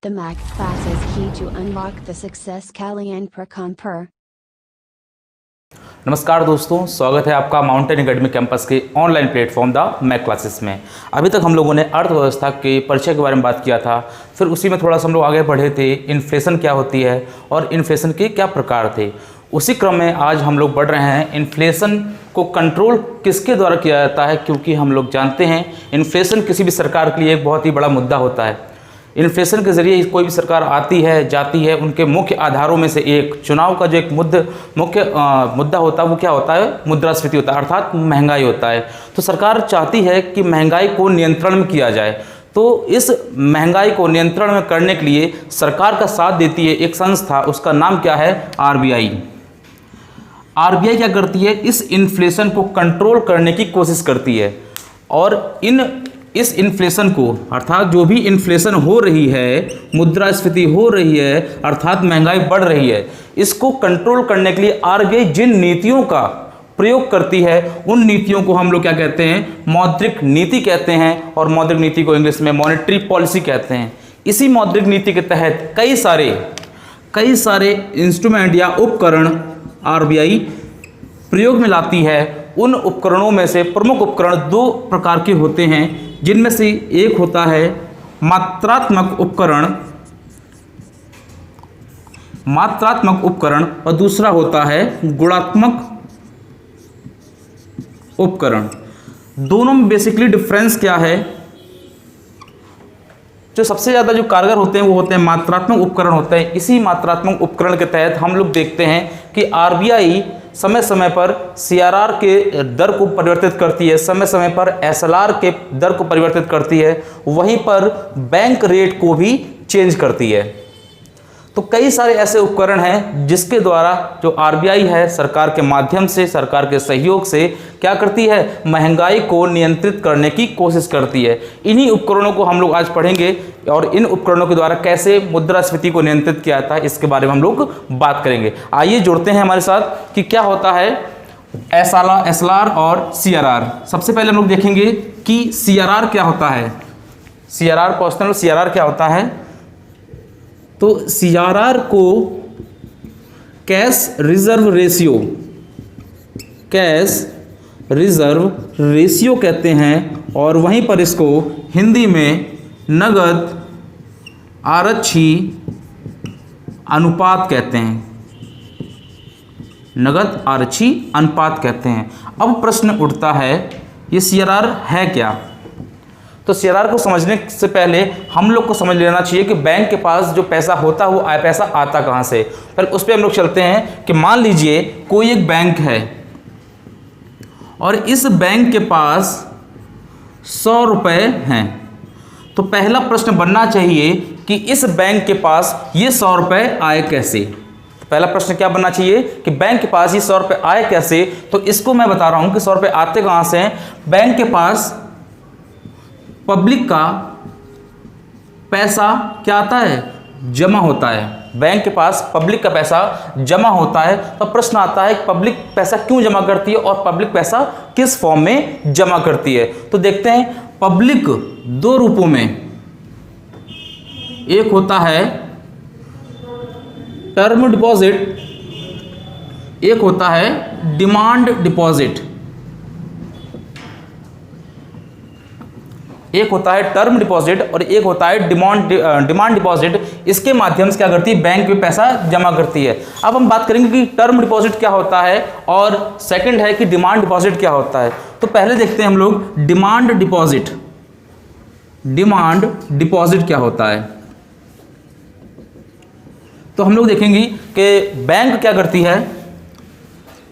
The Mac class is key to unlock the success Kalyan Prakamper. नमस्कार दोस्तों, स्वागत है आपका माउंटेन एकेडमी कैंपस के online platform the Mac classes में। अभी तक हम लोगों ने अर्थव्यवस्था के परिचय के बारे में बात किया था, फिर उसी में थोड़ा सा हम लोग आगे बढ़े थे, इन्फ्लेशन क्या होती है और इन्फ्लेशन के क्या प्रकार थे। उसी क्रम में आज हम लोग बढ़ रहे हैं। इन्फ्लेशन को कंट्रोल किसके द्वारा किया जाता है, क्योंकि हम लोग जानते हैं इन्फ्लेशन किसी भी सरकार के लिए एक बहुत ही बड़ा मुद्दा होता है। इन्फ्लेशन के ज़रिए कोई भी सरकार आती है जाती है, उनके मुख्य आधारों में से एक चुनाव का जो एक मुख्य मुद्दा होता है वो क्या होता है, मुद्रास्फीति होता है, अर्थात महंगाई होता है। तो सरकार चाहती है कि महंगाई को नियंत्रण में किया जाए। तो इस महंगाई को नियंत्रण में करने के लिए सरकार का साथ देती है एक संस्था, उसका नाम क्या है, आरबीआई। आरबीआई क्या करती है, इस इन्फ्लेशन को कंट्रोल करने की कोशिश करती है और इस इन्फ्लेशन को, अर्थात जो भी इन्फ्लेशन हो रही है, मुद्रास्फीति हो रही है, अर्थात महंगाई बढ़ रही है, इसको कंट्रोल करने के लिए आरबीआई जिन नीतियों का प्रयोग करती है उन नीतियों को हम लोग क्या कहते हैं, मौद्रिक नीति कहते हैं। और मौद्रिक नीति को इंग्लिश में मॉनेटरी पॉलिसी कहते हैं। इसी मौद्रिक नीति के तहत कई सारे इंस्ट्रूमेंट या उपकरण आरबीआई प्रयोग में लाती है। उन उपकरणों में से प्रमुख उपकरण दो प्रकार के होते हैं, जिनमें से एक होता है मात्रात्मक उपकरण और दूसरा होता है गुणात्मक उपकरण। दोनों में बेसिकली डिफरेंस क्या है? जो सबसे ज़्यादा जो कारगर होते हैं वो होते हैं मात्रात्मक उपकरण होते हैं। इसी मात्रात्मक उपकरण के तहत हम लोग देखते हैं कि आरबीआई समय समय पर सीआरआर के दर को परिवर्तित करती है, समय समय पर एसएलआर के दर को परिवर्तित करती है, वहीं पर बैंक रेट को भी चेंज करती है। तो कई सारे ऐसे उपकरण हैं जिसके द्वारा जो आरबीआई है सरकार के माध्यम से, सरकार के सहयोग से क्या करती है, महंगाई को नियंत्रित करने की कोशिश करती है। इन्हीं उपकरणों को हम लोग आज पढ़ेंगे और इन उपकरणों के द्वारा कैसे मुद्रास्फीति को नियंत्रित किया जाता है इसके बारे में हम लोग बात करेंगे। आइए जुड़ते हैं हमारे साथ कि क्या होता है एसएलआर और सीआरआर। सबसे पहले हम लोग देखेंगे कि सीआरआर क्या होता है। सीआरआर क्वेश्चन, सीआरआर क्या होता है? तो सीआरआर को कैश रिजर्व रेशियो कहते हैं और वहीं पर इसको हिंदी में नगद आरक्षी अनुपात कहते हैं। नगद आरक्षी अनुपात कहते हैं। अब प्रश्न उठता है, ये सीआरआर है क्या? तो सीआरआर को समझने से पहले हम लोग को समझ लेना चाहिए कि बैंक के पास जो पैसा होता है वो पैसा आता कहाँ से। पहले उस पर हम लोग चलते हैं कि मान लीजिए कोई एक बैंक है और इस बैंक के पास 100 रुपये हैं। तो पहला प्रश्न बनना चाहिए कि इस बैंक के पास ये 100 रुपये आए कैसे। तो पहला प्रश्न क्या बनना चाहिए कि बैंक के पास ये 100 रुपये आए कैसे। तो इसको मैं बता रहा हूँ कि 100 रुपये आते कहाँ से हैं। बैंक के पास पब्लिक का पैसा क्या आता है, जमा होता है। बैंक के पास पब्लिक का पैसा जमा होता है। तो प्रश्न आता है पब्लिक पैसा क्यों जमा करती है और पब्लिक पैसा किस फॉर्म में जमा करती है। तो देखते हैं, पब्लिक दो रूपों में, एक होता है टर्म डिपॉजिट, एक होता है डिमांड डिपॉजिट। एक होता है टर्म डिपॉजिट और एक होता है डिमांड डिपॉजिट। इसके माध्यम से क्या करती है, बैंक में पैसा जमा करती है। अब हम बात करेंगे कि टर्म डिपॉजिट क्या होता है और सेकंड है कि डिमांड डिपॉजिट क्या होता है। तो पहले देखते हैं हम लोग डिमांड डिपॉजिट क्या होता है। तो हम लोग देखेंगे कि बैंक क्या करती है,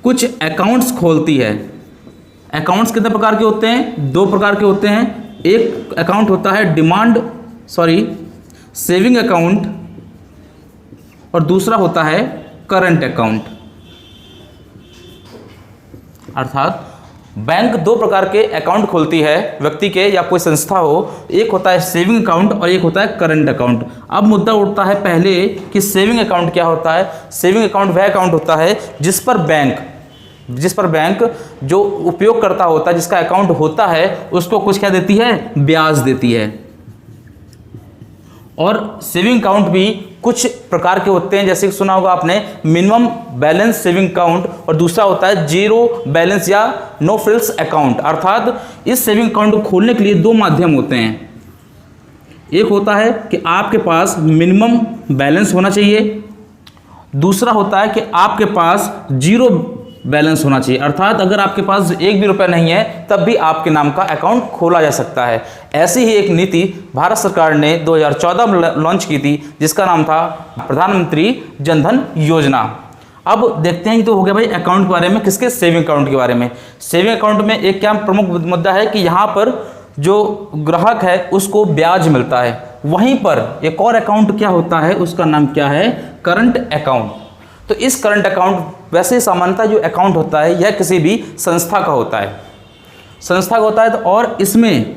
कुछ अकाउंट्स खोलती है। अकाउंट्स कितने प्रकार के होते हैं? दो प्रकार के होते हैं। एक अकाउंट होता है सेविंग अकाउंट और दूसरा होता है करंट अकाउंट। अर्थात बैंक दो प्रकार के अकाउंट खोलती है, व्यक्ति के या कोई संस्था हो। एक होता है सेविंग अकाउंट और एक होता है करंट अकाउंट। अब मुद्दा उठता है पहले कि सेविंग अकाउंट क्या होता है। सेविंग अकाउंट वह अकाउंट होता है जिस पर बैंक जो उपयोगकर्ता होता है, जिसका अकाउंट होता है, उसको कुछ क्या देती है, ब्याज देती है। और सेविंग अकाउंट भी कुछ प्रकार के होते हैं, जैसे कि सुना होगा आपने मिनिमम बैलेंस सेविंग अकाउंट, और दूसरा होता है जीरो बैलेंस या नो फ्रिल्स अकाउंट। अर्थात इस सेविंग अकाउंट को खोलने के लिए दो माध्यम होते हैं। एक होता है कि आपके पास मिनिमम बैलेंस होना चाहिए, दूसरा होता है कि आपके पास जीरो बैलेंस होना चाहिए। अर्थात अगर आपके पास एक भी रुपया नहीं है तब भी आपके नाम का अकाउंट खोला जा सकता है। ऐसी ही एक नीति भारत सरकार ने 2014 में लॉन्च की थी, जिसका नाम था प्रधानमंत्री जनधन योजना। अब देखते हैं, तो हो गया भाई अकाउंट के बारे में, किसके, सेविंग अकाउंट के बारे में। सेविंग अकाउंट में एक क्या प्रमुख मुद्दा है कि यहाँ पर जो ग्राहक है उसको ब्याज मिलता है। वहीं पर एक और अकाउंट क्या होता है, उसका नाम क्या है, करंट अकाउंट। तो इस करंट अकाउंट वैसे सामान्यतः जो अकाउंट होता है यह किसी भी संस्था का होता है, संस्था का होता है। तो और इसमें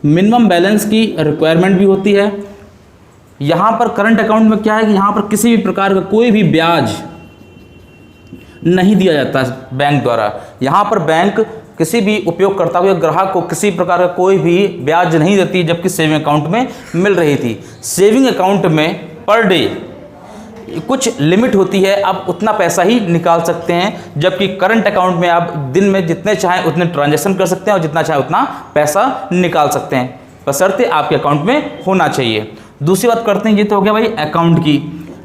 मिनिमम बैलेंस की रिक्वायरमेंट भी होती है। यहाँ पर करंट अकाउंट में क्या है कि यहाँ पर किसी भी प्रकार का कोई भी ब्याज नहीं दिया जाता है बैंक द्वारा। यहाँ पर बैंक किसी भी उपयोगकर्ता को या ग्राहक को किसी प्रकार का कोई भी ब्याज नहीं देती, जबकि सेविंग अकाउंट में मिल रही थी। सेविंग अकाउंट में पर डे कुछ लिमिट होती है, आप उतना पैसा ही निकाल सकते हैं, जबकि करंट अकाउंट में आप दिन में जितने चाहें उतने ट्रांजैक्शन कर सकते हैं और जितना चाहे उतना पैसा निकाल सकते हैं, बशर्ते आपके अकाउंट में होना चाहिए। दूसरी बात करते हैं, ये तो हो गया भाई अकाउंट की।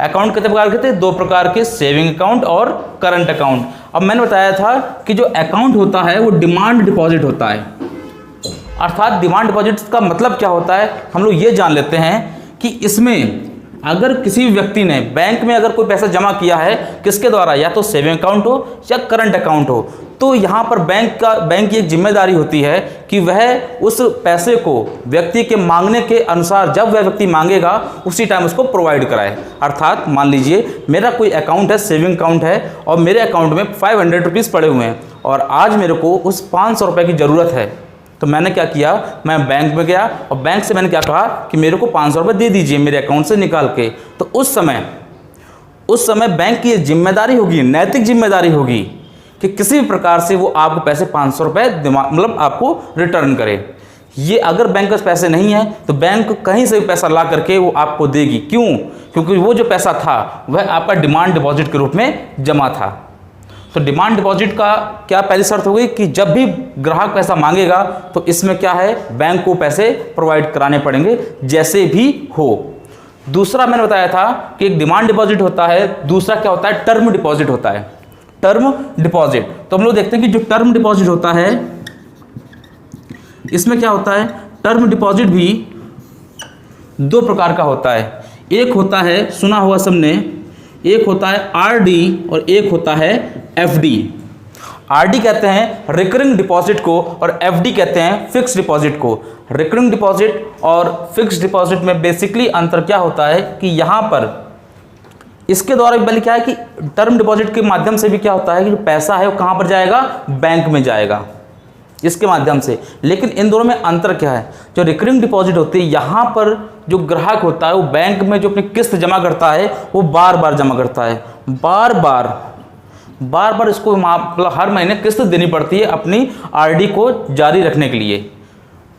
अकाउंट कितने प्रकार के थे, दो प्रकार के, सेविंग अकाउंट और करंट अकाउंट। अब मैंने बताया था कि जो अकाउंट होता है वो डिमांड डिपॉजिट होता है। अर्थात डिमांड डिपॉजिट का मतलब क्या होता है, हम लोग ये जान लेते हैं कि इसमें अगर किसी व्यक्ति ने बैंक में अगर कोई पैसा जमा किया है, किसके द्वारा, या तो सेविंग अकाउंट हो या करंट अकाउंट हो, तो यहाँ पर बैंक की एक जिम्मेदारी होती है कि वह उस पैसे को व्यक्ति के मांगने के अनुसार, जब वह व्यक्ति मांगेगा उसी टाइम उसको प्रोवाइड कराए। अर्थात मान लीजिए मेरा कोई अकाउंट है, सेविंग अकाउंट है, और मेरे अकाउंट में 500 रुपीज़ पड़े हुए हैं और आज मेरे को उस 500 रुपये की ज़रूरत है। तो मैंने क्या किया, मैं बैंक में गया और बैंक से मैंने क्या कहा कि मेरे को 500 रुपये दे दीजिए मेरे अकाउंट से निकाल के। तो उस समय बैंक की जिम्मेदारी होगी, नैतिक जिम्मेदारी होगी कि किसी भी प्रकार से वो आपको पैसे 500 रुपये मतलब आपको रिटर्न करे। ये अगर बैंक के पास पैसे नहीं है तो बैंक कहीं से भी पैसा ला करके वो आपको देगी। क्यों? क्योंकि वो जो पैसा था वह आपका डिमांड डिपॉजिट के रूप में जमा था। तो डिमांड डिपॉजिट का क्या पहली शर्त हो गई कि जब भी ग्राहक पैसा मांगेगा तो इसमें क्या है, बैंक को पैसे प्रोवाइड कराने पड़ेंगे जैसे भी हो। दूसरा मैंने बताया था कि एक डिमांड डिपॉजिट होता है, दूसरा क्या होता है, टर्म डिपॉजिट होता है। टर्म डिपॉजिट, तो हम लोग देखते हैं कि जो टर्म डिपॉजिट होता है इसमें क्या होता है, टर्म डिपॉजिट भी दो प्रकार का होता है। एक होता है, सुना हुआ सबने, एक होता है आरडी और एक होता है एफडी। आरडी कहते हैं रिकरिंग डिपॉजिट को और एफडी कहते हैं फिक्स डिपॉजिट को। रिकरिंग डिपॉजिट और फिक्स डिपॉजिट में बेसिकली अंतर क्या होता है कि यहाँ पर इसके द्वारा भी पहले क्या है कि टर्म डिपॉजिट के माध्यम से भी क्या होता है कि जो पैसा है वो कहाँ पर जाएगा, बैंक में जाएगा इसके माध्यम से। लेकिन इन दोनों में अंतर क्या है, जो रिकरिंग डिपॉजिट होती है यहाँ पर जो ग्राहक होता है वो बैंक में जो अपनी किस्त जमा करता है वो बार बार जमा करता है, बार बार इसको मतलब हर महीने किस्त देनी पड़ती है अपनी आरडी को जारी रखने के लिए।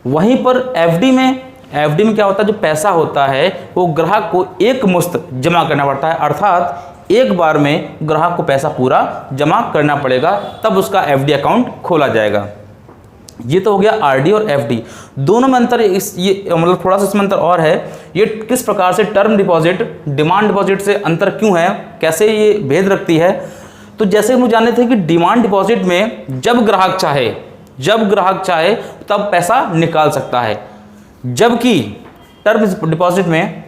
वहीं पर एफडी में क्या होता है, जो पैसा होता है वो ग्राहक को एक मुश्त जमा करना पड़ता है। अर्थात एक बार में ग्राहक को पैसा पूरा जमा करना पड़ेगा, तब उसका एफडी अकाउंट खोला जाएगा। ये तो हो गया आरडी और एफडी। दोनों में अंतर ये मतलब थोड़ा सा इसमें अंतर और है, ये किस प्रकार से टर्म डिपॉजिट डिमांड डिपॉजिट से अंतर क्यों है, कैसे ये भेद रखती है। तो जैसे हम जाने थे कि डिमांड डिपॉजिट में जब ग्राहक चाहे तब पैसा निकाल सकता है, जबकि टर्म डिपॉजिट में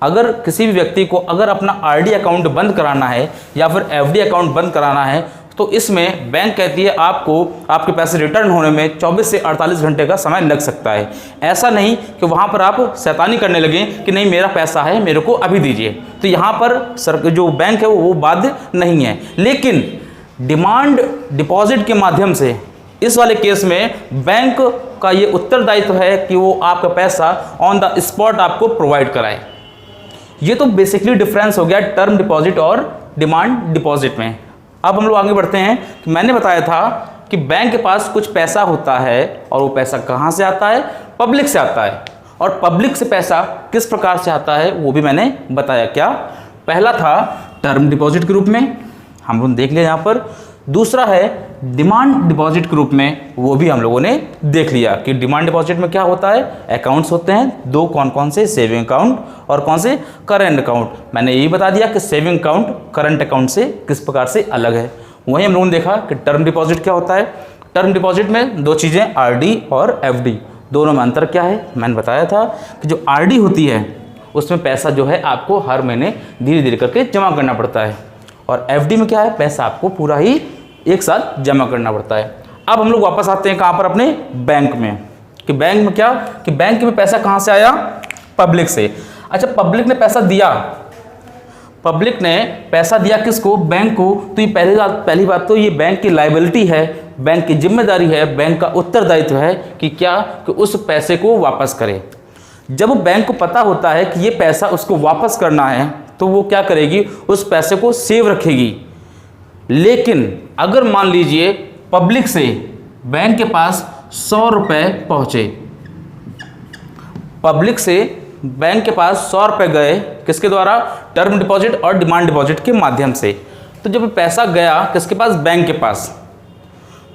अगर किसी भी व्यक्ति को अगर अपना आरडी अकाउंट बंद कराना है या फिर एफडी अकाउंट बंद कराना है तो इसमें बैंक कहती है आपको आपके पैसे रिटर्न होने में 24 से 48 घंटे का समय लग सकता है। ऐसा नहीं कि वहाँ पर आप शैतानी करने लगें कि नहीं मेरा पैसा है मेरे को अभी दीजिए, तो यहाँ पर जो बैंक है वो बाध्य नहीं है। लेकिन डिमांड डिपॉजिट के माध्यम से इस वाले केस में बैंक का ये उत्तरदायित्व है कि वो आपका पैसा ऑन द स्पॉट आपको प्रोवाइड कराए। ये तो बेसिकली डिफरेंस हो गया टर्म डिपॉजिट और डिमांड डिपॉजिट में। अब हम लोग आगे बढ़ते हैं कि मैंने बताया था कि बैंक के पास कुछ पैसा होता है और वो पैसा कहाँ से आता है, पब्लिक से आता है। और पब्लिक से पैसा किस प्रकार से आता है वो भी मैंने बताया। क्या? पहला था टर्म डिपॉजिट के रूप में, हम लोग देख लिया यहाँ पर। दूसरा है डिमांड डिपॉजिट के रूप में, वो भी हम लोगों ने देख लिया कि डिमांड डिपॉजिट में क्या होता है, अकाउंट्स होते हैं दो, कौन कौन से, सेविंग अकाउंट और कौन से, करंट अकाउंट। मैंने यही बता दिया कि सेविंग अकाउंट करंट अकाउंट से किस प्रकार से अलग है। वहीं हम लोगों ने देखा कि टर्म डिपॉजिट क्या होता है। टर्म डिपॉजिट में दो चीज़ें, आरडी और एफडी, दोनों में अंतर क्या है मैंने बताया था कि जो आरडी होती है उसमें पैसा जो है आपको हर महीने धीरे धीरे करके जमा करना पड़ता है, और एफडी में क्या है, पैसा आपको पूरा ही एक साथ जमा करना पड़ता है। अब हम लोग वापस आते हैं कहाँ पर, अपने बैंक में, कि बैंक में क्या, कि बैंक में पैसा कहाँ से आया, पब्लिक से। अच्छा, पब्लिक ने पैसा दिया, पब्लिक ने पैसा दिया किसको, बैंक को, तो ये पहली बात तो ये बैंक की लायबिलिटी है, बैंक की जिम्मेदारी है, बैंक का उत्तरदायित्व है कि क्या, कि उस पैसे को वापस करे। जब बैंक को पता होता है कि ये पैसा उसको वापस करना है तो वो क्या करेगी, उस पैसे को सेव रखेगी। लेकिन अगर मान लीजिए पब्लिक से बैंक के पास 100 रुपये पहुँचे, पब्लिक से बैंक के पास 100 रुपये गए, किसके द्वारा, टर्म डिपॉजिट और डिमांड डिपॉजिट के माध्यम से। तो जब पैसा गया किसके पास, बैंक के पास,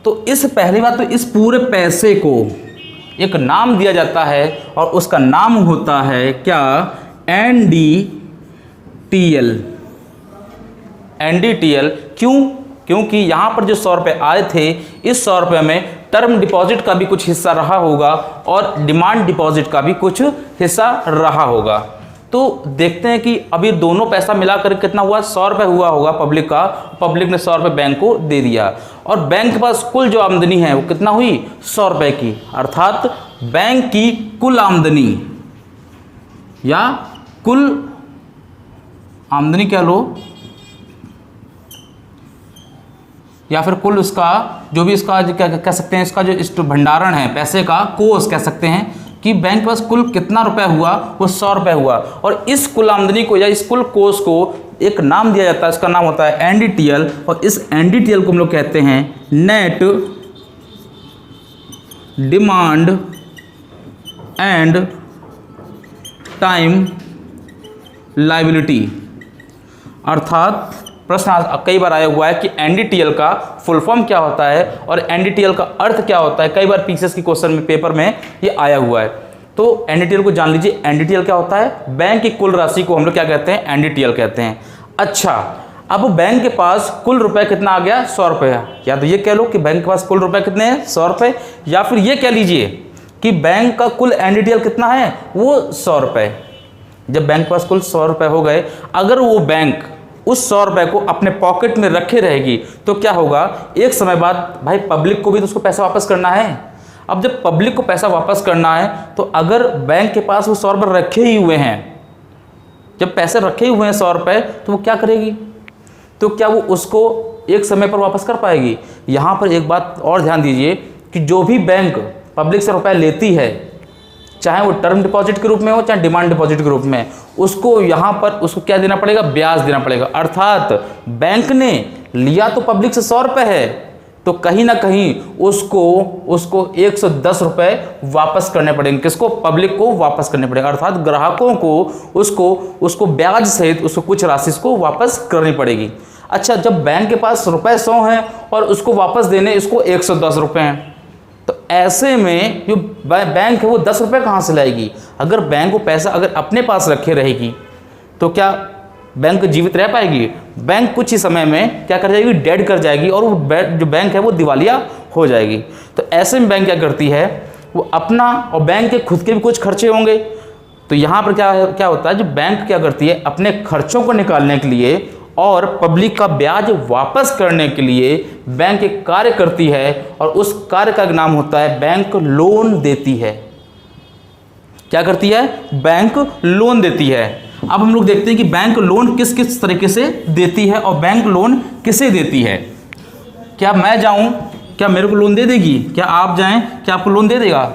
तो इस पहली बात तो इस पूरे पैसे को एक नाम दिया जाता है और उसका नाम होता है क्या, NDTL। NDTL क्यों, क्योंकि यहाँ पर जो 100 रुपये आए थे, इस 100 रुपये में टर्म डिपॉजिट का भी कुछ हिस्सा रहा होगा और डिमांड डिपॉजिट का भी कुछ हिस्सा रहा होगा। तो देखते हैं कि अभी दोनों पैसा मिलाकर कितना हुआ, 100 रुपये हुआ होगा पब्लिक का, पब्लिक ने 100 रुपये बैंक को दे दिया, और बैंक के पास कुल जो आमदनी है वो कितना हुई, 100 रुपये की। अर्थात बैंक की कुल आमदनी या कुल आमदनी कह लो, या फिर कुल उसका जो भी इसका क्या कह सकते हैं, इसका जो भंडारण है पैसे का, कोष कह सकते हैं, कि बैंक के पास कुल कितना रुपया हुआ, वो 100 रुपये हुआ। और इस कुल आमदनी को या इस कुल कोष को एक नाम दिया जाता है, इसका नाम होता है NDTL, और इस NDTL को हम लोग कहते हैं net demand and time liability. अर्थात प्रश्न कई बार आया हुआ है कि NDTL का फुल फॉर्म क्या होता है और NDTL का अर्थ क्या होता है, कई बार पीसीएस की क्वेश्चन में, पेपर में ये आया हुआ है। तो NDTL को जान लीजिए, NDTL क्या होता है, बैंक की कुल राशि को हम लोग क्या कहते हैं, NDTL कहते हैं। अच्छा, अब बैंक के पास कुल रुपए कितना आ गया, 100 रुपये। या तो ये कह लो कि बैंक के पास कुल रुपए कितने हैं, 100 रुपये, या फिर ये कह लीजिए कि बैंक का कुल NDTL कितना है, वो 100 रुपये। जब बैंक के पास कुल 100 रुपये हो गए, अगर वो बैंक उस 100 रुपये को अपने पॉकेट में रखे रहेगी तो क्या होगा, एक समय बाद भाई पब्लिक को भी तो उसको पैसा वापस करना है। अब जब पब्लिक को पैसा वापस करना है तो अगर बैंक के पास वो 100 रुपये रखे ही हुए हैं, जब पैसे रखे ही हुए हैं 100 रुपये, तो वो क्या करेगी, तो क्या वो उसको एक समय पर वापस कर पाएगी। यहाँ पर एक बात और ध्यान दीजिए कि जो भी बैंक पब्लिक से रुपये लेती है, चाहे वो टर्म डिपॉजिट के रूप में हो चाहे डिमांड डिपॉजिट के रूप में, उसको यहाँ पर उसको क्या देना पड़ेगा, ब्याज देना पड़ेगा। अर्थात बैंक ने लिया तो पब्लिक से 100 रुपये है, तो कहीं ना कहीं उसको 110 रुपये वापस करने पड़ेंगे, किसको, पब्लिक को वापस करने पड़ेगा। अर्थात ग्राहकों को उसको ब्याज सहित उसको कुछ राशि को वापस करनी पड़ेगी। अच्छा, जब बैंक के पास रुपये 100 हैं और उसको वापस देने इसको 110 रुपये हैं, तो ऐसे में जो बैंक है वो 10 रुपये कहाँ से लाएगी। अगर बैंक को पैसा अगर अपने पास रखे रहेगी तो क्या बैंक जीवित रह पाएगी। बैंक कुछ ही समय में क्या कर जाएगी, डेड कर जाएगी, और वो जो बैंक है वो दिवालिया हो जाएगी। तो ऐसे में बैंक क्या करती है, वो अपना और बैंक के खुद के भी कुछ खर्चे होंगे, तो यहाँ पर क्या होता है, जो बैंक क्या करती है अपने खर्चों को निकालने के लिए और पब्लिक का ब्याज वापस करने के लिए बैंक एक कार्य करती है, और उस कार्य का नाम होता है बैंक लोन देती है। क्या करती है, बैंक लोन देती है। अब हम लोग देखते हैं कि बैंक लोन किस किस तरीके से देती है और बैंक लोन किसे देती है। क्या मैं जाऊं, क्या मेरे को लोन दे देगी, क्या आप जाएं, क्या आपको लोन दे देगा,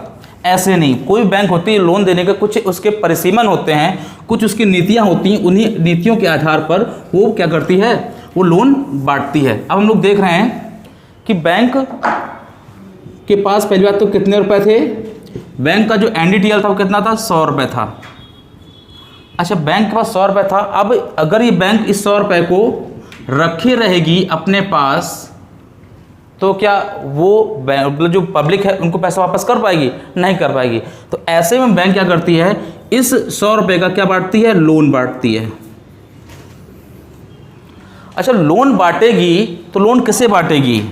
ऐसे नहीं। कोई बैंक होती है लोन देने के कुछ उसके परिसीमन होते हैं, कुछ उसकी नीतियां होती हैं, उन्हीं नीतियों के आधार पर वो क्या करती है, वो लोन बांटती है। अब हम लोग देख रहे हैं कि बैंक के पास पहली बात तो कितने रुपए थे, बैंक का जो NDTL था वो कितना था, 100 रुपये था। अच्छा, बैंक के पास 100 रुपये था। अब अगर ये बैंक इस 100 रुपये को रखे रहेगी अपने पास, तो क्या वो मतलब जो पब्लिक है उनको पैसा वापस कर पाएगी? नहीं कर पाएगी। तो ऐसे में बैंक क्या करती है, इस 100 रुपये का क्या बांटती है, लोन बांटती है। अच्छा, लोन बांटेगी तो लोन किसे बांटेगी?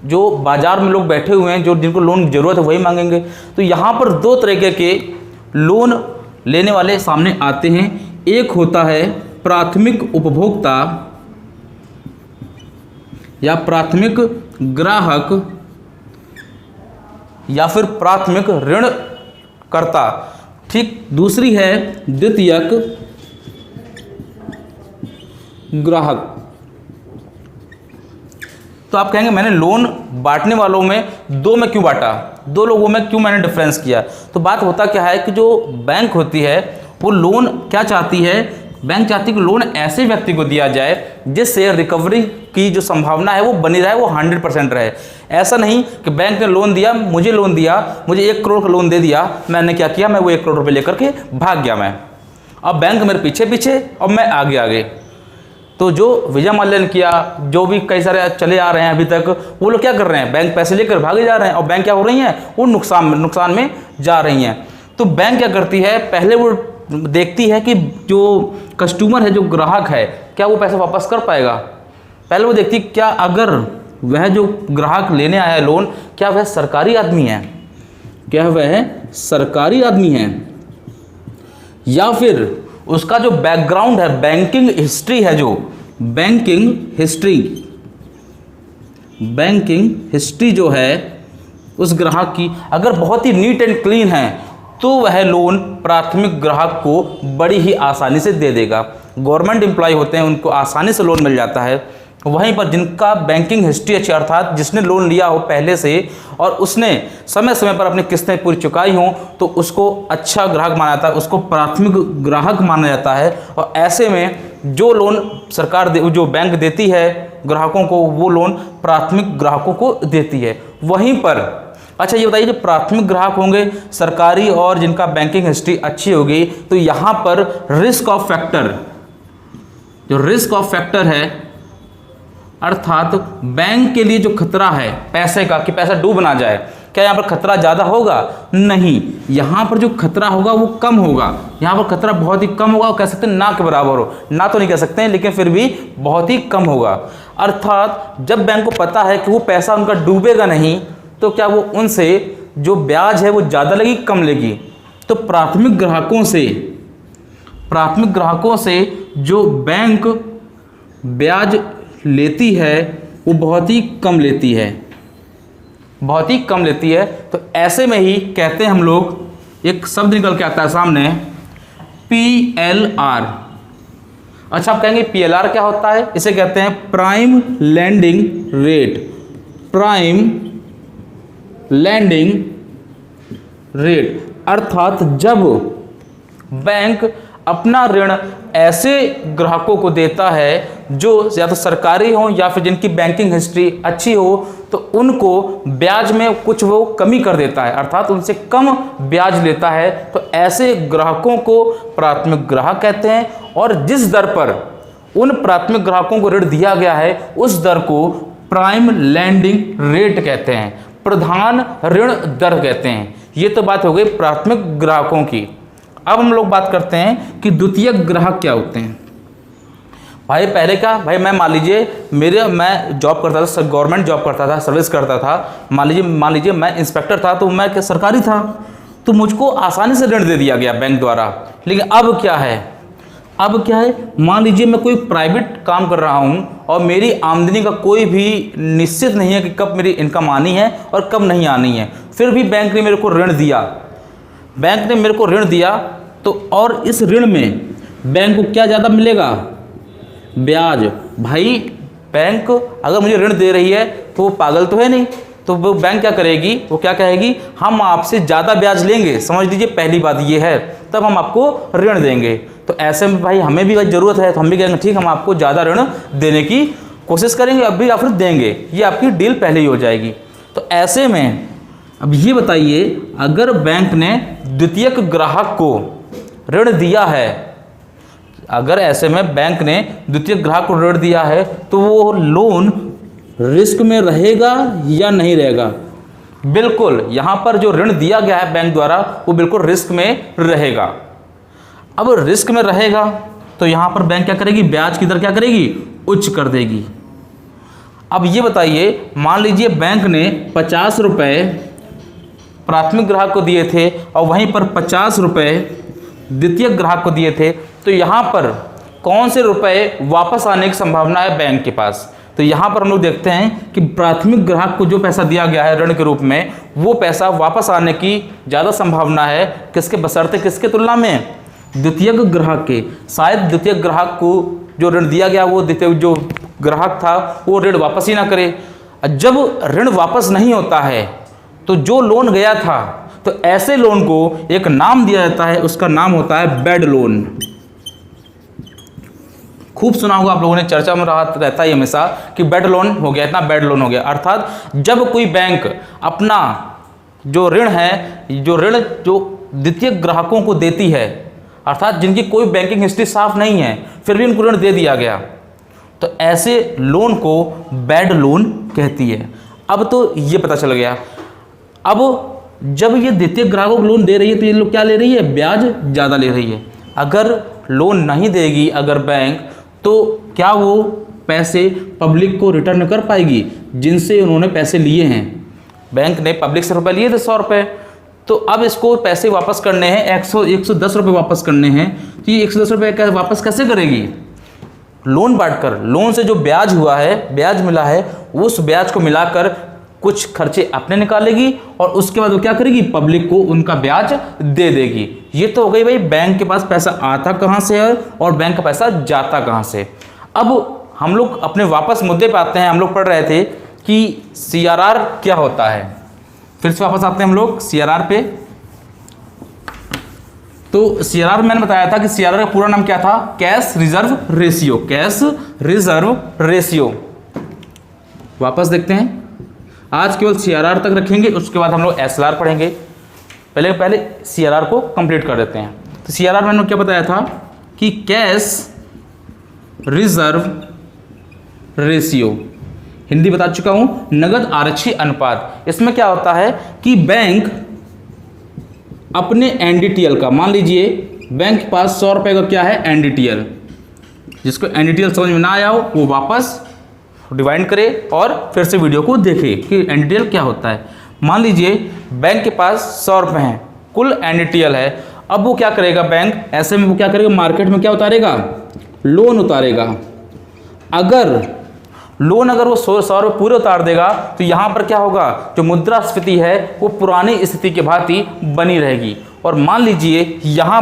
जो बाजार में लोग बैठे हुए हैं, जो जिनको लोन की जरूरत है वही मांगेंगे। तो यहाँ पर दो तरीके के लोन लेने वाले सामने आते हैं। एक होता है प्राथमिक उपभोक्ता या प्राथमिक ग्राहक या फिर प्राथमिक ऋणकर्ता, ठीक। दूसरी है द्वितीयक ग्राहक। तो आप कहेंगे मैंने लोन बांटने वालों में दो में क्यों बांटा, दो लोगों में क्यों मैंने डिफरेंस किया? तो बात होता क्या है कि जो बैंक होती है वो लोन क्या चाहती है, बैंक चाहती है कि लोन ऐसे व्यक्ति को दिया जाए जिससे रिकवरी की जो संभावना है वो बनी रहे, वो 100% रहे। ऐसा नहीं कि बैंक ने लोन दिया, मुझे 1 करोड़ का लोन दे दिया, मैंने क्या किया, मैं वो 1 करोड़ रुपये लेकर के भाग गया मैं, अब बैंक मेरे पीछे पीछे और मैं आगे आगे। तो जो विजय माल्या ने किया, जो भी कई सारे चले आ रहे हैं अभी तक, वो लोग क्या कर रहे हैं, बैंक पैसे लेकर भागे जा रहे हैं और बैंक क्या हो रही हैं, वो नुकसान में जा रही हैं। तो बैंक क्या करती है, पहले वो देखती है कि जो कस्टमर है, जो ग्राहक है, क्या वो पैसा वापस कर पाएगा। पहले वो देखती क्या अगर वह जो ग्राहक लेने आया है लोन, क्या वह सरकारी आदमी है, क्या वह सरकारी आदमी है, या फिर उसका जो बैकग्राउंड है, बैंकिंग हिस्ट्री है, जो बैंकिंग हिस्ट्री जो है उस ग्राहक की अगर बहुत ही नीट एंड क्लीन है, तो वह लोन प्राथमिक ग्राहक को बड़ी ही आसानी से दे देगा। गवर्नमेंट एम्प्लॉय होते हैं, उनको आसानी से लोन मिल जाता है। वहीं पर जिनका बैंकिंग हिस्ट्री अच्छी, अर्थात जिसने लोन लिया हो पहले से और उसने समय समय पर अपनी किस्तें पूरी चुकाई हों, तो उसको अच्छा ग्राहक माना जाता है, उसको प्राथमिक ग्राहक माना जाता है। और ऐसे में जो लोन जो बैंक देती है ग्राहकों को, वो लोन प्राथमिक ग्राहकों को देती है। वहीं पर अच्छा ये बताइए, जो प्राथमिक ग्राहक होंगे सरकारी और जिनका बैंकिंग हिस्ट्री अच्छी होगी, तो यहाँ पर रिस्क ऑफ फैक्टर है, अर्थात बैंक के लिए जो खतरा है पैसे का, कि पैसा डूब ना जाए, क्या यहाँ पर खतरा ज़्यादा होगा? नहीं, यहाँ पर जो खतरा होगा वो कम होगा। यहाँ पर खतरा बहुत ही कम होगा, कह सकते हैं ना के बराबर हो, ना तो नहीं कह सकते हैं, लेकिन फिर भी बहुत ही कम होगा। अर्थात जब बैंक को पता है कि वो पैसा उनका डूबेगा नहीं, तो क्या वो उनसे जो ब्याज है वो ज़्यादा लेगी, कम लेगी? तो प्राथमिक ग्राहकों से जो बैंक ब्याज लेती है वो बहुत ही कम लेती है। तो ऐसे में ही कहते हैं हम लोग, एक शब्द निकल के आता है सामने, PLR। अच्छा, आप कहेंगे PLR क्या होता है? इसे कहते हैं प्राइम लैंडिंग रेट, अर्थात जब बैंक अपना ऋण ऐसे ग्राहकों को देता है जो या तो सरकारी हो या फिर जिनकी बैंकिंग हिस्ट्री अच्छी हो, तो उनको ब्याज में कुछ वो कमी कर देता है, अर्थात उनसे कम ब्याज लेता है। तो ऐसे ग्राहकों को प्राथमिक ग्राहक कहते हैं। और जिस दर पर उन प्राथमिक ग्राहकों को ऋण दिया गया है, उस दर को प्राइम लैंडिंग रेट कहते हैं, प्रधान ऋण दर कहते हैं। ये तो बात हो गई प्राथमिक ग्राहकों की। अब हम लोग बात करते हैं कि द्वितीयक ग्राहक क्या होते हैं। भाई पहले क्या, भाई मैं मान लीजिए मैं जॉब करता था, गवर्नमेंट जॉब करता था, सर्विस करता था, मान लीजिए मैं इंस्पेक्टर था, तो मैं क्या सरकारी था, तो मुझको आसानी से ऋण दे दिया गया बैंक द्वारा। लेकिन अब क्या है, मान लीजिए मैं कोई प्राइवेट काम कर रहा हूँ और मेरी आमदनी का कोई भी निश्चित नहीं है कि कब मेरी इनकम आनी है और कब नहीं आनी है, फिर भी बैंक ने मेरे को ऋण दिया, तो और इस ऋण में बैंक को क्या ज़्यादा मिलेगा? ब्याज। भाई बैंक अगर मुझे ऋण दे रही है तो वो पागल तो है नहीं, तो वो बैंक क्या करेगी, वो क्या कहेगी, हम आपसे ज़्यादा ब्याज लेंगे, समझ लीजिए पहली बात ये है, तब हम आपको ऋण देंगे। तो ऐसे में भाई हमें भी ज़रूरत है, तो हम भी कहेंगे ठीक, हम आपको ज़्यादा ऋण देने की कोशिश करेंगे, अब भी या फिर देंगे, ये आपकी डील पहले ही हो जाएगी। तो ऐसे में अब ये बताइए, अगर बैंक ने द्वितीयक ग्राहक को ऋण दिया है, अगर ऐसे में बैंक ने द्वितीयक ग्राहक को ऋण दिया है तो वो लोन रिस्क में रहेगा या नहीं रहेगा? बिल्कुल, यहाँ पर जो ऋण दिया गया है बैंक द्वारा वो बिल्कुल रिस्क में रहेगा। अब रिस्क में रहेगा तो यहाँ पर बैंक क्या करेगी? ब्याज की दर क्या करेगी? उच्च कर देगी। अब ये बताइए, मान लीजिए बैंक ने 50 रुपये प्राथमिक ग्राहक को दिए थे और वहीं पर 50 रुपये द्वितीयक ग्राहक को दिए थे, तो यहाँ पर कौन से रुपए वापस आने की संभावना है बैंक के पास? तो यहाँ पर हम लोग देखते हैं कि प्राथमिक ग्राहक को जो पैसा दिया गया है ऋण के रूप में, वो पैसा वापस आने की ज़्यादा संभावना है किसके? बशर्ते किसके तुलना में? द्वितीयक ग्राहक के। शायद द्वितीयक ग्राहक को जो ऋण दिया गया वो द्वितीय जो ग्राहक था वो ऋण वापस ही ना करे। जब ऋण वापस नहीं होता है तो जो लोन गया था, तो ऐसे लोन को एक नाम दिया जाता है, उसका नाम होता है बैड लोन। खूब सुना होगा आप लोगों ने, चर्चा में रहता है हमेशा कि बैड लोन हो गया, इतना बैड लोन हो गया। अर्थात जब कोई बैंक अपना जो ऋण है, जो द्वितीयक ग्राहकों को देती है, अर्थात जिनकी कोई बैंकिंग हिस्ट्री साफ नहीं है फिर भी उनको ऋण दे दिया गया, तो ऐसे लोन को बैड लोन कहती है। अब तो ये पता चल गया, अब जब ये द्वितीयक ग्राहकों को लोन दे रही है तो ये लोग क्या ले रही है? ब्याज ज़्यादा ले रही है। अगर लोन नहीं देगी अगर बैंक, तो क्या वो पैसे पब्लिक को रिटर्न कर पाएगी जिनसे उन्होंने पैसे लिए हैं? बैंक ने पब्लिक से रुपए लिए थे 100 रुपये, तो अब इसको पैसे वापस करने हैं 110 रुपये वापस करने हैं, तो ये 110 रुपये वापस कैसे करेगी? लोन बांटकर। लोन से जो ब्याज हुआ है, ब्याज मिला है, उस ब्याज को मिलाकर कुछ खर्चे अपने निकालेगी और उसके बाद वो क्या करेगी? पब्लिक को उनका ब्याज दे देगी। ये तो हो गई भाई बैंक के पास पैसा आता कहाँ से है और बैंक का पैसा जाता कहाँ से। अब हम लोग अपने वापस मुद्दे पे आते हैं। हम लोग पढ़ रहे थे कि CRR क्या होता है। फिर से वापस आते हैं हम लोग CRR पे। तो CRR मैंने बताया था कि CRR का पूरा नाम क्या था? Cash reserve ratio. Cash reserve ratio. वापस देखते हैं, आज केवल CRR तक रखेंगे, उसके बाद हम लोग SLR पढ़ेंगे। पहले CRR को कंप्लीट कर देते हैं। तो CRR मैंने क्या बताया था कि कैश रिजर्व रेशियो, हिंदी बता चुका हूं, नगद आरक्षी अनुपात। इसमें क्या होता है कि बैंक अपने NDTL का, मान लीजिए बैंक के पास 100 रुपये का क्या है? NDTL। जिसको NDTL समझ में ना आया हो वो वापस डिवाइड करे और फिर से वीडियो को देखे कि NDTL क्या होता है। मान लीजिए बैंक के पास 100 रुपये हैं, कुल NDTL है। अब वो क्या करेगा बैंक? ऐसे में वो क्या करेगा? मार्केट में क्या उतारेगा? लोन उतारेगा। अगर वो 100 रुपये पूरे उतार देगा तो यहाँ पर क्या होगा? जो मुद्रास्फीति है वो पुरानी स्थिति के भांति बनी रहेगी। और मान लीजिए यहाँ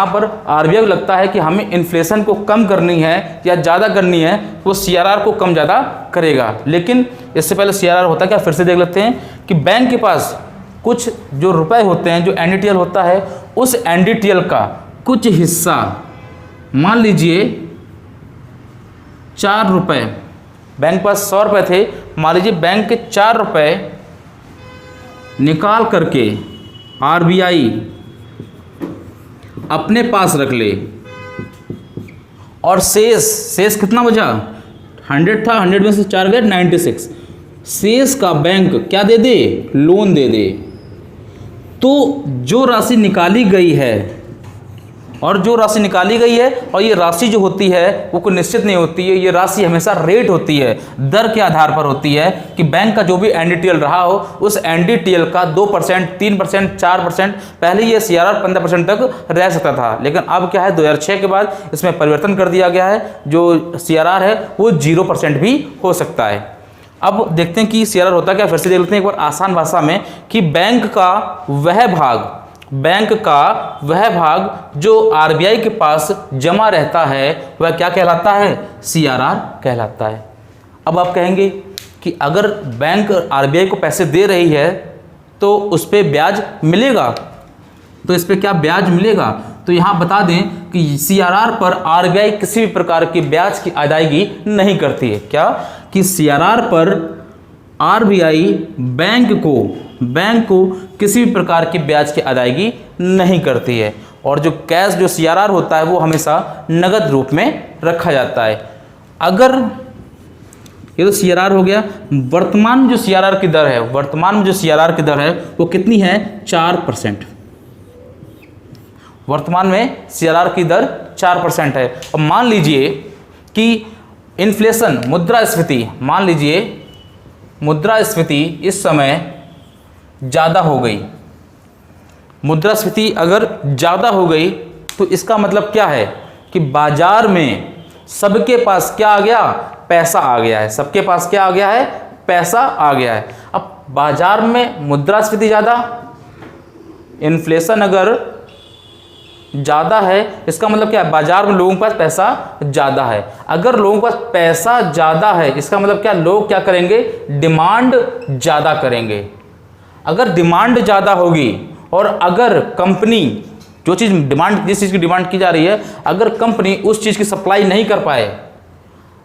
पर RBI को लगता है कि हमें इन्फ्लेशन को कम करनी है या ज़्यादा करनी है, तो वो CRR को कम ज़्यादा करेगा। लेकिन इससे पहले CRR होता क्या, फिर से देख लेते हैं कि बैंक के पास कुछ जो रुपए होते हैं, जो NDTL होता है, उस NDTL का कुछ हिस्सा, मान लीजिए 4 रुपये, बैंक के पास 100 रुपये थे, मान लीजिए बैंक के 4 रुपये निकाल करके RBI अपने पास रख ले और शेष कितना बचा? 100 था, 100 में से 4 गए 96। शेष का बैंक क्या दे दे? लोन दे दे। तो जो राशि निकाली गई है और ये राशि जो होती है वो कोई निश्चित नहीं होती है। ये राशि हमेशा रेट होती है, दर के आधार पर होती है कि बैंक का जो भी NDTL रहा हो, उस NDTL का 2%, 3%, 4%, पहले ये CRR 15% तक रह सकता था, लेकिन अब क्या है 2006 के बाद इसमें परिवर्तन कर दिया गया है। जो CRR है वो 0% भी हो सकता है। अब देखते हैं कि CRR होता क्या, फिर से देख लेते हैं एक बार आसान भाषा में कि बैंक का वह भाग जो RBI के पास जमा रहता है वह क्या कहलाता है? CRR कहलाता है। अब आप कहेंगे कि अगर बैंक RBI को पैसे दे रही है तो उस पर ब्याज मिलेगा, तो इस पर क्या ब्याज मिलेगा? तो यहाँ बता दें कि CRR पर RBI किसी भी प्रकार की ब्याज की अदायगी नहीं करती है। क्या कि CRR पर आरबीआई बैंक को किसी भी प्रकार की ब्याज की अदायगी नहीं करती है, और जो कैश जो सीआरआर होता है वो हमेशा नगद रूप में रखा जाता है। अगर ये तो सीआरआर हो गया। वर्तमान जो सीआरआर की दर है, वर्तमान में जो सीआरआर की दर है वो कितनी है? 4%। वर्तमान में सीआरआर की दर 4% है। अब मान लीजिए कि इन्फ्लेशन, मुद्रास्फीति, मान लीजिए मुद्रास्फीति इस समय ज़्यादा हो गई। मुद्रास्फीति अगर ज़्यादा हो गई तो इसका मतलब क्या है कि बाजार में सबके पास क्या आ गया? पैसा आ गया है। सबके पास क्या आ गया है? पैसा आ गया है। अब बाजार में मुद्रास्फीति ज़्यादा, इन्फ्लेशन अगर ज़्यादा है, इसका मतलब क्या है? बाजार में लोगों के पास पैसा ज़्यादा है। अगर लोगों के पास पैसा ज़्यादा है, इसका मतलब क्या? लोग क्या करेंगे? डिमांड ज़्यादा करेंगे। अगर डिमांड ज़्यादा होगी और अगर कंपनी जो चीज़ डिमांड, जिस चीज़ की डिमांड की जा रही है, अगर कंपनी उस चीज़ की सप्लाई नहीं कर पाए,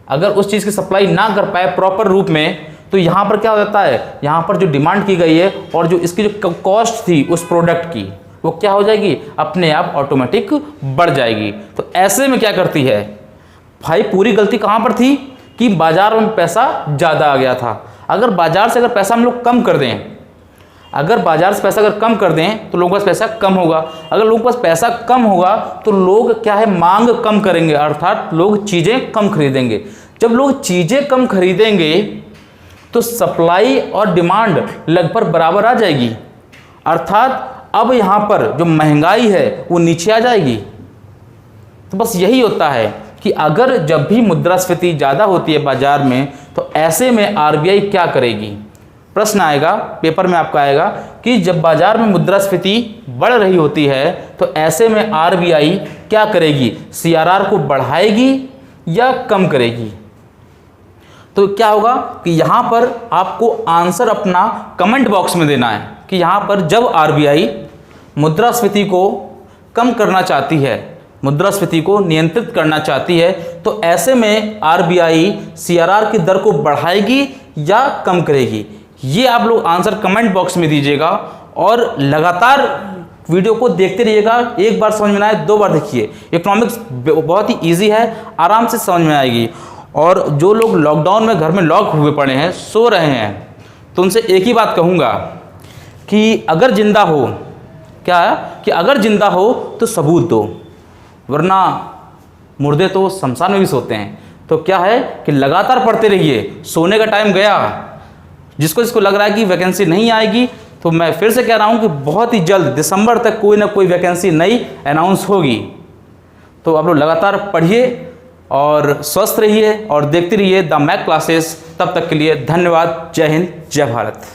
अगर उस चीज़ की सप्लाई ना कर पाए प्रॉपर रूप में, तो यहाँ पर क्या हो जाता है? यहाँ पर जो डिमांड की गई है और जो इसकी जो कॉस्ट थी उस प्रोडक्ट की, वो क्या हो जाएगी? अपने आप ऑटोमेटिक बढ़ जाएगी। तो ऐसे में क्या करती है भाई? पूरी गलती कहाँ पर थी कि बाजार में पैसा ज़्यादा आ गया था। अगर बाजार से अगर पैसा हम लोग कम कर दें, अगर बाजार से पैसा अगर कम कर दें तो लोगों के पास पैसा कम होगा। अगर लोगों के पास पैसा कम होगा तो लोग क्या है? मांग कम करेंगे, अर्थात लोग चीज़ें कम खरीदेंगे। जब लोग चीज़ें कम खरीदेंगे तो सप्लाई और डिमांड लगभग बराबर आ जाएगी, अर्थात अब यहाँ पर जो महंगाई है वो नीचे आ जाएगी। तो बस यही होता है कि अगर जब भी मुद्रास्फीति ज़्यादा होती है बाजार में, तो ऐसे में आरबीआई क्या करेगी? प्रश्न आएगा पेपर में आपका आएगा कि जब बाजार में मुद्रास्फीति बढ़ रही होती है तो ऐसे में आरबीआई क्या करेगी? सीआरआर को बढ़ाएगी या कम करेगी? तो क्या होगा कि यहाँ पर आपको आंसर अपना कमेंट बॉक्स में देना है कि यहाँ पर जब आरबीआई मुद्रास्फीति को कम करना चाहती है, मुद्रास्फीति को नियंत्रित करना चाहती है, तो ऐसे में आरबीआई सीआरआर की दर को बढ़ाएगी या कम करेगी? ये आप लोग आंसर कमेंट बॉक्स में दीजिएगा और लगातार वीडियो को देखते रहिएगा। एक बार समझ में ना आए, 2 बार देखिए। इकोनॉमिक्स बहुत ही इजी है, आराम से समझ में आएगी। और जो लोग लॉकडाउन में घर में लॉक हुए पड़े हैं, सो रहे हैं, तो उनसे एक ही बात कहूँगा कि अगर जिंदा हो, क्या है कि अगर जिंदा हो तो सबूत दो, वरना मुर्दे तो शमशान में भी सोते हैं। तो क्या है कि लगातार पढ़ते रहिए। सोने का टाइम गया। जिसको लग रहा है कि वैकेंसी नहीं आएगी, तो मैं फिर से कह रहा हूँ कि बहुत ही जल्द दिसंबर तक कोई ना कोई वैकेंसी नई अनाउंस होगी। तो आप लोग लगातार पढ़िए और स्वस्थ रहिए और देखते रहिए द मैक क्लासेस। तब तक के लिए धन्यवाद। जय हिंद, जय भारत।